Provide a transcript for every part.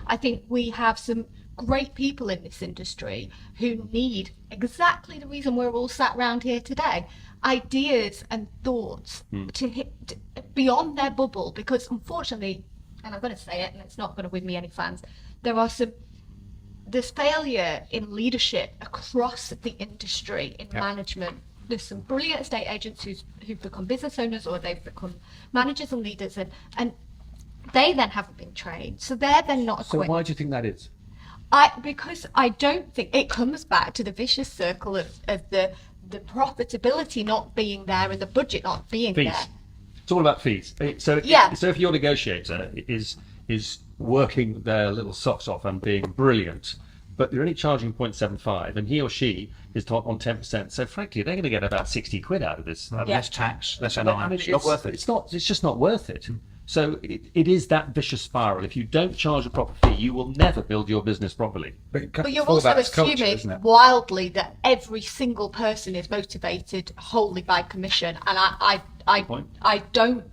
I think we have some great people in this industry who need exactly the reason we're all sat around here today, ideas and thoughts to hit beyond their bubble, because unfortunately, and I'm going to say it and it's not going to win me any fans, there's failure in leadership across the industry in management. There's some brilliant estate agents who've become business owners, or they've become managers and leaders, and they then haven't been trained, so they're then not equipped. So why do you think that is? Because I don't think it comes back to the vicious circle of the profitability not being there and the budget not being fees. there. It's all about fees. So if your negotiator is working their little socks off and being brilliant, but they're only charging 0.75, and he or she is on 10%. So frankly, they're going to get about 60 quid out of this. Less tax, less NI. It's not worth it. It's just not worth it. So it is that vicious spiral. If you don't charge a proper fee, you will never build your business properly. But you're also assuming wildly that every single person is motivated wholly by commission, and I don't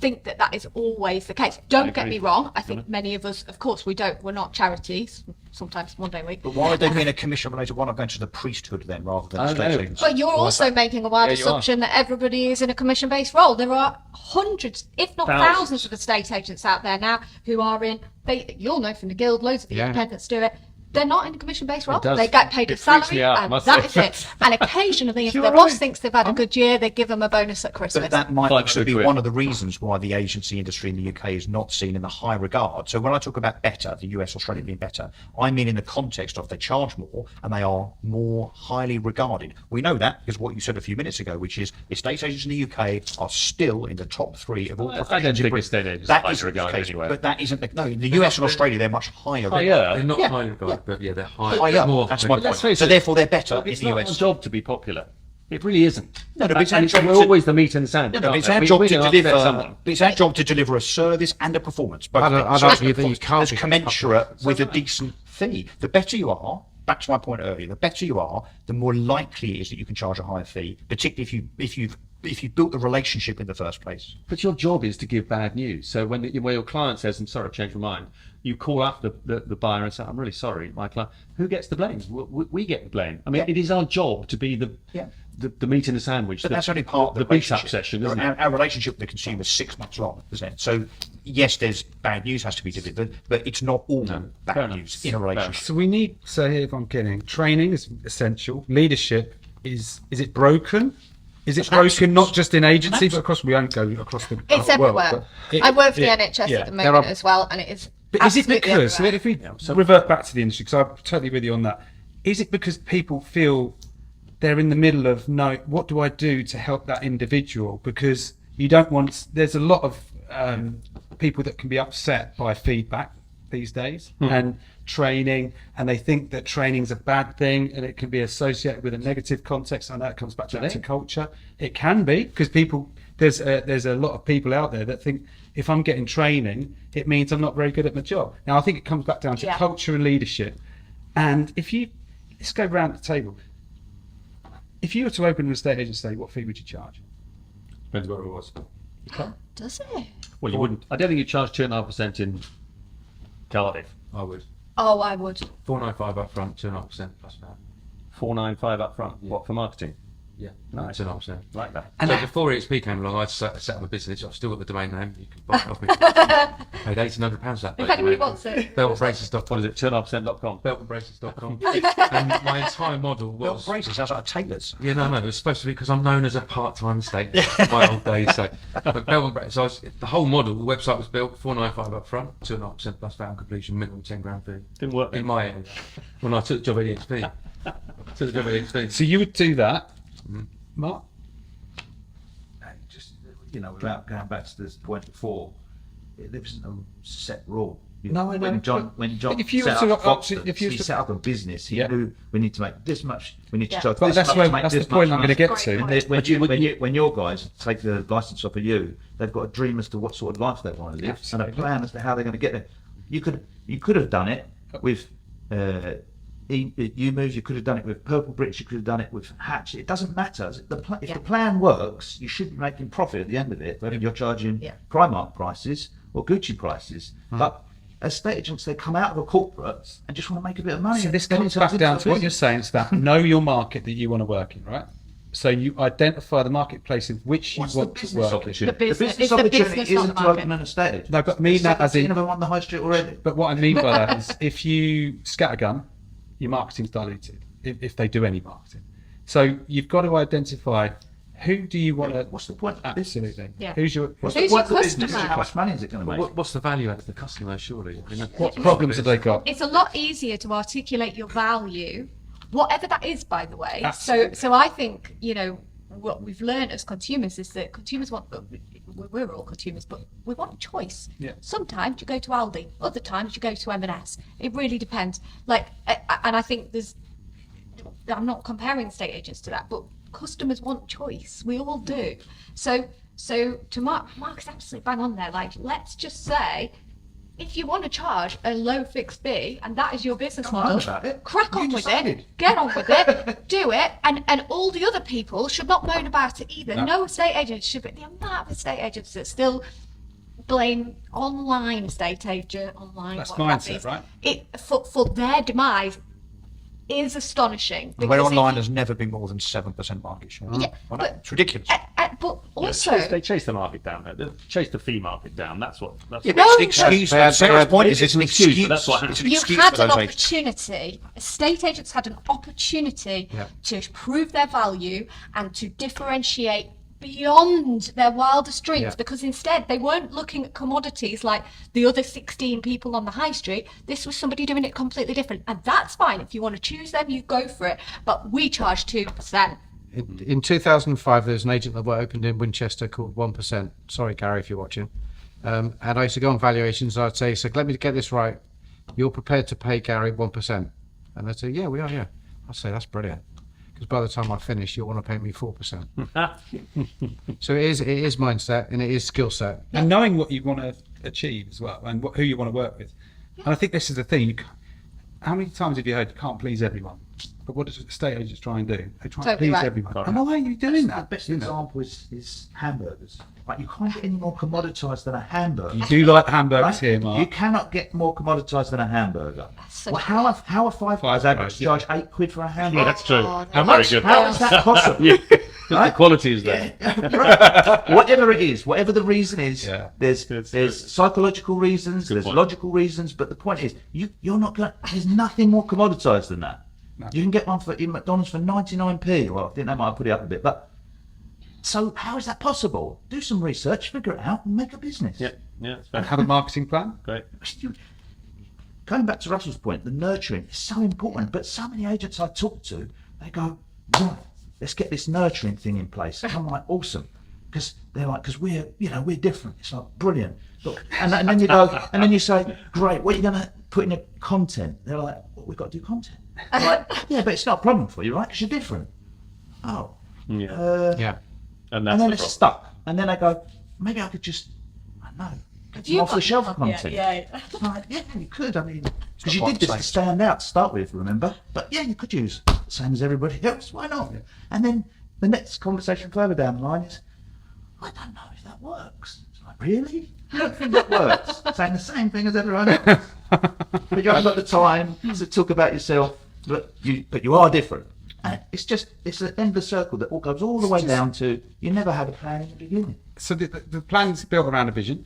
think that is always the case. Don't get me wrong. I think many of us, of course, we're not charities. Sometimes one day a week. But why are they being a commission related? Why not going to the priesthood then, rather than estate agents? But you're also making a wild assumption that everybody is in a commission-based role. There are hundreds, if not thousands, of estate agents out there now who are in. You'll know from the guild, loads of the independents do it. They're not in a commission-based role. They get paid a salary, and that is it. And occasionally, if their boss thinks they've had a good year, they give them a bonus at Christmas. But that might actually be one of the reasons why the agency industry in the UK is not seen in the high regard. So when I talk about better, the US, Australia being better, I mean in the context of they charge more and they are more highly regarded. We know that because what you said a few minutes ago, which is estate agents in the UK are still in the top 3 of all professions. I don't think estate agents are highly regarded anyway. But that isn't in the US and Australia, they're much higher. They're not highly regarded. But they're high up. That's my point. So therefore, they're better in the US. It's not our job to be popular. It really isn't. No, but it's our job. We're always the meat and sandwich. No, it's our job to deliver. It's our job to deliver a service and a performance. Both as commensurate with a decent fee. The better you are, back to my point earlier, the better you are, the more likely it is that you can charge a higher fee, particularly if you've built the relationship in the first place. But your job is to give bad news. So when your client says, "I'm sorry, I've changed my mind," you call up the buyer and say, "I'm really sorry, my client." Who gets the blame? We get the blame. I mean, it is our job to be the meat in the sandwich. But that's only part of the beat-up session, isn't it? Our relationship with the consumer is 6 months long, isn't it? So yes, there's bad news has to be delivered, but it's not all bad news in a relationship. So we need. So here, if I'm getting training is essential. Leadership is it broken? Is it broken not just in agency, but across? We don't go across the It's everywhere. I work for the NHS at the moment as well, and it is. But is it because if we revert back to the industry, because I'm totally with you on that, is it because people feel they're in the middle of what do I do to help that individual? Because you don't want. There's a lot of people that can be upset by feedback these days and training, and they think that training's a bad thing and it can be associated with a negative context. I know it comes back to culture. It can be because there's a lot of people out there that think if I'm getting training, it means I'm not very good at my job. Now I think it comes back down to culture and leadership. And let's go round the table. If you were to open an estate agency, what fee would you charge? Depends what it was. Does it? Well, you wouldn't. I don't think you charge 2.5% in Cardiff. I would. Oh, I would. 495 up front, 2.5% plus that. 495 up front. Yeah. What, for marketing? Yeah, nice. 2.5%. Like that. And so before EXP came along, I set up a business. I've still got the domain name. You can buy it off me. Paid £1,800 that. If anybody wants it. Beltbraces.com. What is it? 2.5%.com. Beltbraces.com. And my entire model was. Beltbraces sounds like a tailor's. Yeah, no. It was supposed to be because I'm known as a part-time estate in my old days. So, but Braces. The whole model, the website was built 495 up front, 2.5% plus VAT on completion, minimum £10,000 fee. Didn't work in my area when I took the job at EXP. So you would do that, Mark? Just without going back to this point before, there isn't a set rule. When John set up a business, he knew we need to make this much. We need to charge this much. That's the point I'm going to get to. When your guys take the license off of you, they've got a dream as to what sort of life they want to live and a plan as to how they're going to get there. You could have done it with. You could have done it with Purple Bricks, you could have done it with Hatch. It doesn't matter. If the plan works, you should be making profit at the end of it, whether you're charging Primark prices or Gucci prices. But estate agents, they come out of a corporate and just want to make a bit of money. So this comes back down to what you're saying, it's that know your market that you want to work in, right? So you identify the marketplace in which you want to work in. The business, it's the opportunity business, not isn't the to open market. an estate agent. No, but mean that as in. Of them on the high street already. But what I mean by that is, if you scattergun, your marketing's diluted. If they do any marketing, so you've got to identify who do you want to. What's the point of this? Absolutely. Yeah. Who's your What's Who's the point your of the business? customer? How much money is it going to make? What's the value out of the customer, surely? I mean, what problems have they got? It's a lot easier to articulate your value, whatever that is, by the way. Absolutely. So I think, what we've learned as consumers is that consumers we're all consumers, but we want choice. Yeah. Sometimes you go to Aldi, other times you go to M&S. It really depends. And I think I'm not comparing estate agents to that, but customers want choice. We all do. So to Mark's absolutely bang on there. Like, let's just say, if you want to charge a low fixed fee and that is your business model, crack on with it, get on with it, do it, and all the other people should not moan about it either. No estate agents should, but the amount of estate agents that still blame online estate agent, That's mindset, right? For their demise is astonishing. Where online has never been more than 7% market share. Yeah, Well, but- it's ridiculous. But also, They chase the market down. They chase the fee market down. That's what. Yeah, No, but it's an excuse. Sarah's point is it's an excuse, excuse. but that's what It's an you excuse had for an those agents. opportunity, estate agents had an opportunity to prove their value and to differentiate beyond their wildest dreams, because instead they weren't looking at commodities like the other 16 people on the high street. This was somebody doing it completely different, and that's fine. If you want to choose them, you go for it, but we charge 2%. In 2005, there's an agent that opened in Winchester called 1%. Sorry, Gary, if you're watching. And I used to go on valuations. I'd say, so let me get this right. You're prepared to pay Gary 1%? And they'd say, yeah, we are, yeah. I'd say, that's brilliant. Because by the time I finish, you'll want to pay me 4%. So it is mindset and it is skill set. And knowing what you want to achieve as well, and who you want to work with. And I think this is the thing. How many times have you heard you can't please everyone? But what does estate agents try and do? They try and Totally please right. everyone. And why are you doing that? The best example is hamburgers. Like, you can't get any more commoditised than a hamburger. You do like hamburgers Right? here, Mark. You cannot get more commoditised than a hamburger. such Well, how are Five Guys adverts yeah. charge £8 for a hamburger? Yeah, that's true. Oh, How very much? good. How is that possible? Yeah, 'cause Right? the quality is there. Right. Whatever it is, whatever the reason is, Yeah. there's It's psychological reasons, Good there's point. logical reasons, but the point is, you're not going. There's nothing more commoditised than that. No. You can get one in McDonald's for 99p. Well, I think they might have put it up a bit, but so how is that possible? Do some research, figure it out, and make a business. Yeah, yeah, it's And fair. have a marketing plan. Great. Going back to Russell's point, the nurturing is so important. But so many agents I talk to, they go, right, let's get this nurturing thing in place. I'm like, awesome, because they're like, because we're different. It's like brilliant. Look, and then you go, and then you say, great, what are you going to put in your content? They're like, well, we've got to do content. I'm like, yeah, but it's not a problem for you, right? Because you're different. Oh, Yeah. Yeah. And that's and then the it's problem. stuck. And then I go, maybe I could just, I don't know, get some off the shelf content. Yeah. I'm like, yeah, you could. I mean, because you quite did this the to same. stand out to start with, remember? But yeah, you could use the same as everybody else. Why not? And then the next conversation further down the line is, I don't know if that works. It's like, really? You don't think that works? Saying the same thing as everyone else. But you haven't got the time to talk about yourself, but you are different. And it's an endless circle that all goes all the way down to you never had a plan in the beginning. So the plan's built around a vision.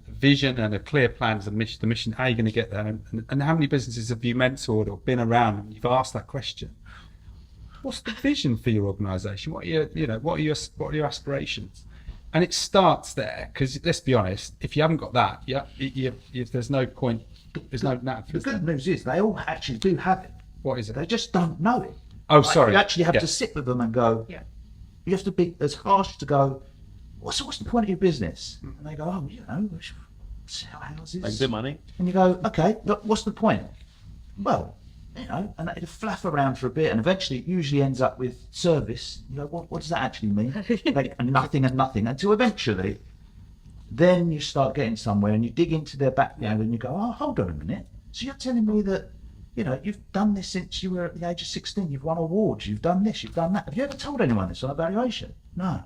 Vision and a clear plan is the mission. How are you going to get there? And how many businesses have you mentored or been around and you've asked that question? What's the vision for your organisation? What are your aspirations? And it starts there, because let's be honest, if you haven't got that, there's no point. There's no. The good news is they all actually do have it. What is it? They just don't know it. Oh, Like, sorry. You actually have Yeah. to sit with them and go. Yeah. You have to be as harsh to go. What's the point of your business? And they go, sell houses. Make good money. And you go, okay, look, what's the point? Well, and they fluff around for a bit, and eventually it usually ends up with service. You go, what does that actually mean? Like, and nothing, until eventually, then you start getting somewhere, and you dig into their background, and you go, oh, hold on a minute. So you're telling me that, you've done this since you were at the age of 16. You've won awards. You've done this. You've done that. Have you ever told anyone this on evaluation? No.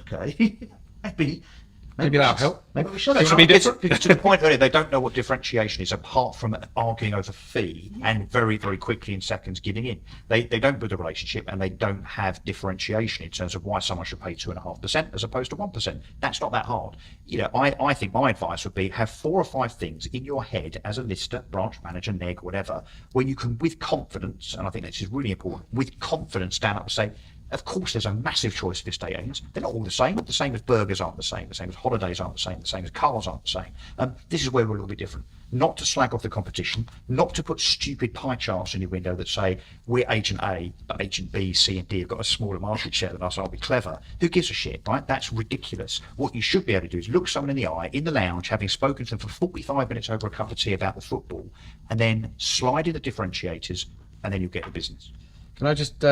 Okay. Maybe Maybe that'll help. Maybe we should. It should be different. Because to the point earlier, they don't know what differentiation is apart from arguing over fee and very, very quickly in seconds giving in. They don't build a relationship and they don't have differentiation in terms of why someone should pay 2.5% as opposed to 1%. That's not that hard. I think my advice would be have 4 or 5 things in your head as a lister, branch manager, neg, whatever, where you can, with confidence, and I think this is really important, with confidence stand up and say, of course, there's a massive choice of estate agents. They're not all the same. The same as burgers aren't the same as holidays aren't the same as cars aren't the same. This is where we're a little bit different. Not to slag off the competition, not to put stupid pie charts in your window that say we're agent A, but agent B, C, and D have got a smaller market share than us. I'll be clever. Who gives a shit, right? That's ridiculous. What you should be able to do is look someone in the eye in the lounge, having spoken to them for 45 minutes over a cup of tea about the football, and then slide in the differentiators, and then you get the business. Can I just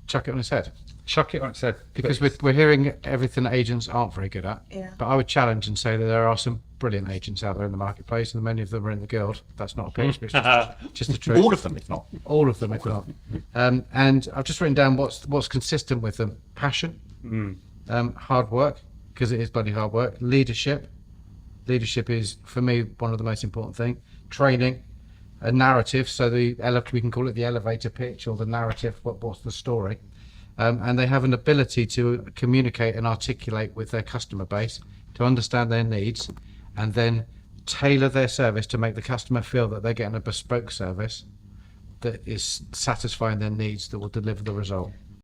chuck it on its head? Chuck it on its head. Because we're hearing everything that agents aren't very good at. Yeah. But I would challenge and say that there are some brilliant agents out there in the marketplace, and many of them are in the guild. That's not a pitch, but it's just the truth. All of them, if not. All of them, if not. And I've just written down what's consistent with them: passion, hard work, because it is bloody hard work. Leadership. Leadership is, for me, one of the most important things. Training. A narrative, so we can call it the elevator pitch or the narrative. What's the story? And they have an ability to communicate and articulate with their customer base, to understand their needs, and then tailor their service to make the customer feel that they're getting a bespoke service that is satisfying their needs, that will deliver the result.